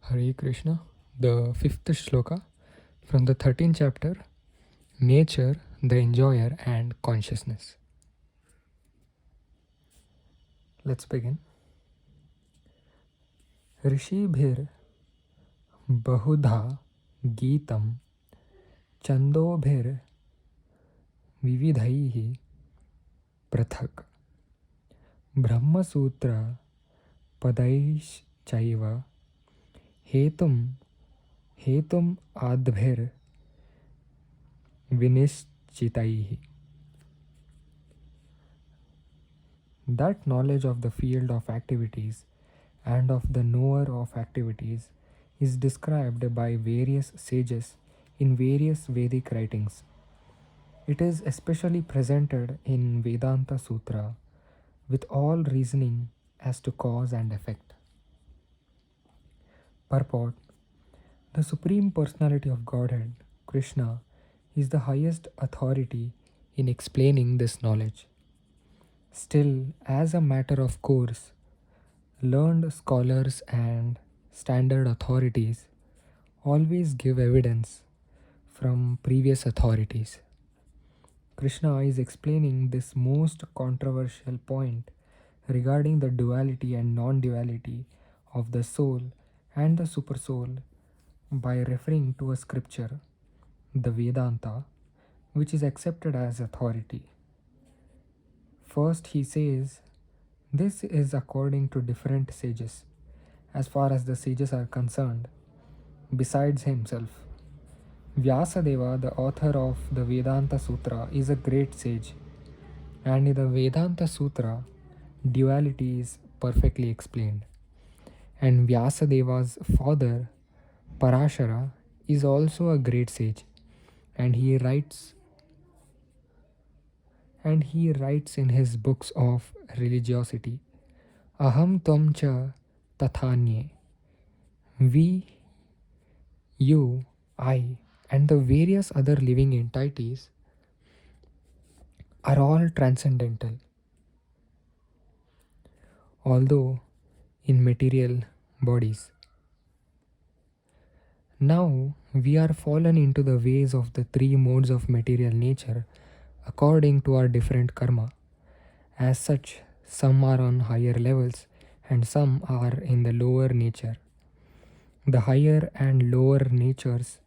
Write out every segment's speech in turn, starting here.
Hare Krishna, the fifth shloka from the 13th chapter, Nature, the Enjoyer and Consciousness. Let's begin. Rishibhir bahudha Gitam Chandobhir Vividhaihi Prathak Brahma Sutra Padaish Chaiva Hetum Adbhir Vinishchitaihi. That knowledge of the field of activities and of the knower of activities is described by various sages in various Vedic writings. It is especially presented in Vedanta Sutra with all reasoning as to cause and effect. Purport: the Supreme Personality of Godhead, Krishna, is the highest authority in explaining this knowledge. Still, as a matter of course, learned scholars and standard authorities always give evidence from previous authorities. Krishna is explaining this most controversial point regarding the duality and non duality of the soul and the supersoul by referring to a scripture, the Vedanta, which is accepted as authority. First, he says, this is according to different sages, as far as the sages are concerned, besides himself. Vyasadeva, the author of the Vedanta Sutra, is a great sage, and in the Vedanta Sutra, duality is perfectly explained. And Vyasadeva's father, Parashara, is also a great sage, and he writes in his books of religiosity, Aham Tvam Cha Tathanye. We, you, I, and the various other living entities are all transcendental, although in material bodies. Now we are fallen into the ways of the three modes of material nature according to our different karma. As such, some are on higher levels and some are in the lower nature. The higher and lower natures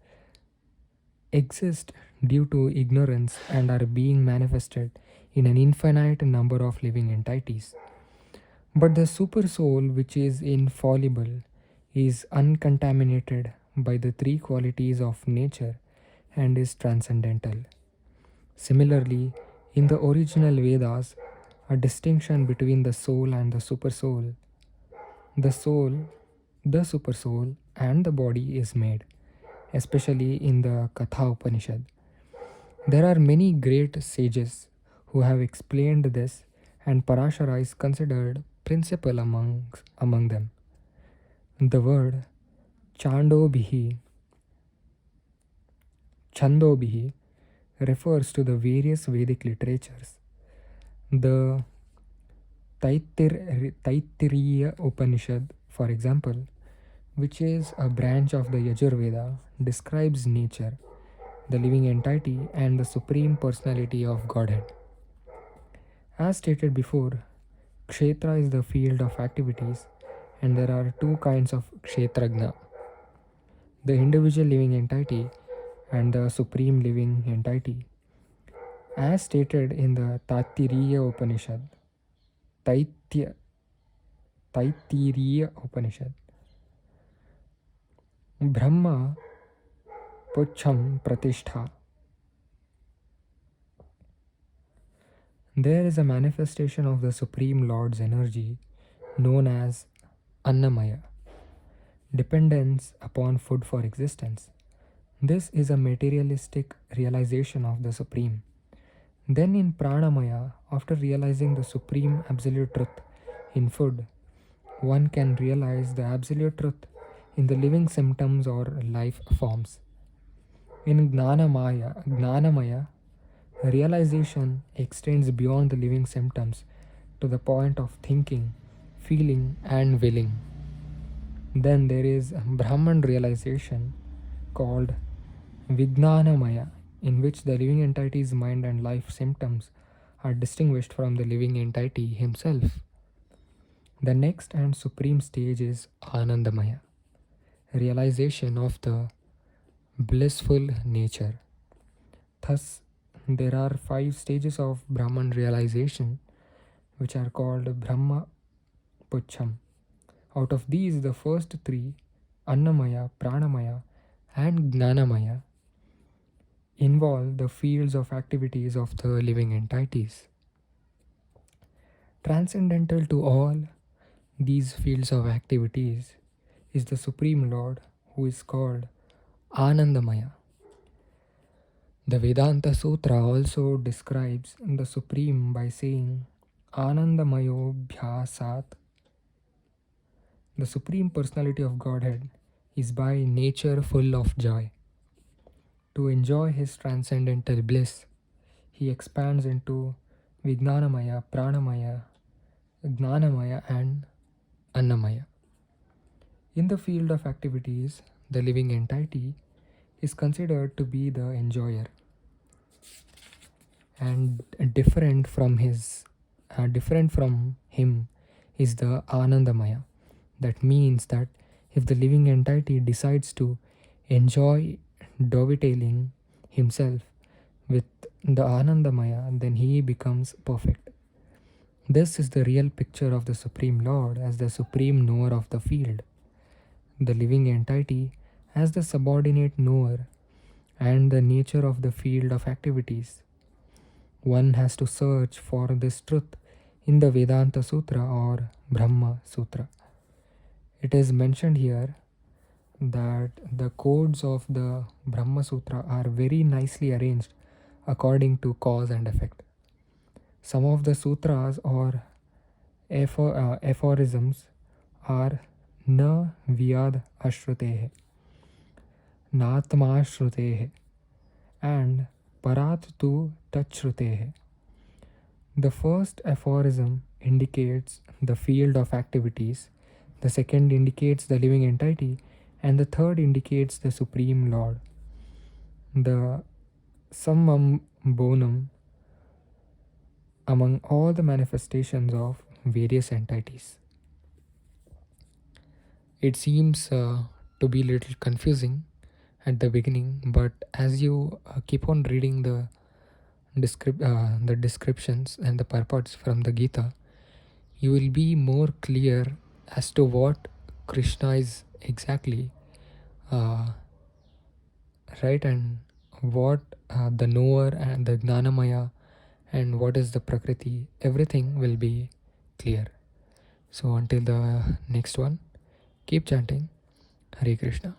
exist due to ignorance and are being manifested in an infinite number of living entities. But the super soul, which is infallible, is uncontaminated by the three qualities of nature and is transcendental. Similarly, in the original Vedas, a distinction between the soul and the supersoul, the soul, the supersoul, and the body is made, especially in the Katha Upanishad. There are many great sages who have explained this, and Parashara is considered principal among them. The word Chandobhihi refers to the various Vedic literatures. The Taittiriya Upanishad, for example, which is a branch of the Yajurveda, describes nature, the living entity, and the Supreme Personality of Godhead. As stated before, Kshetra is the field of activities, and there are two kinds of Kshetrajna: the individual living entity and the supreme living entity. As stated in the Taittiriya Upanishad, Taittiriya Upanishad, Brahma Pucham Pratishtha. There is a manifestation of the Supreme Lord's energy known as Annamaya, dependence upon food for existence. This is a materialistic realization of the Supreme. Then in Pranamaya, after realizing the Supreme Absolute Truth in food, one can realize the Absolute Truth in the living symptoms or life forms. In Gnanamaya, realization extends beyond the living symptoms to the point of thinking, feeling, and willing. Then there is Brahman realization called Vijnanamaya, in which the living entity's mind and life symptoms are distinguished from the living entity himself. The next and supreme stage is Anandamaya, realization of the blissful nature. Thus, there are 5 stages of Brahman realization which are called Brahma Pucham. Out of these, the first 3, Annamaya, Pranamaya, and Gnanamaya, involve the fields of activities of the living entities. Transcendental to all these fields of activities is the Supreme Lord, who is called Anandamaya. The Vedanta Sutra also describes the Supreme by saying Anandamayo Bhyasat. The Supreme Personality of Godhead is by nature full of joy. To enjoy his transcendental bliss, he expands into Vijnanamaya, Pranamaya, Gnanamaya, and Annamaya. In the field of activities, the living entity is considered to be the enjoyer, and different from him is the Anandamaya. That means that if the living entity decides to enjoy dovetailing himself with the Anandamaya, then he becomes perfect. This is the real picture of the Supreme Lord as the supreme knower of the field, the living entity as the subordinate knower, and the nature of the field of activities. One has to search for this truth in the Vedanta Sutra or Brahma Sutra. It is mentioned here that the codes of the Brahma Sutra are very nicely arranged according to cause and effect. Some of the sutras or aphorisms are Na Vyad Ashrutehe, Natma Shrutehe, and Parat tu Tachrutehe. The first aphorism indicates the field of activities, the second indicates the living entity, and the third indicates the Supreme Lord, the summum bonum among all the manifestations of various entities. It seems to be a little confusing at the beginning, but as you keep on reading the descriptions and the purports from the Gita, you will be more clear as to what Krishna is exactly, uh, right, and what the knower and the Gnanamaya and what is the Prakriti. Everything will be clear. So until the next one, keep chanting Hare Krishna.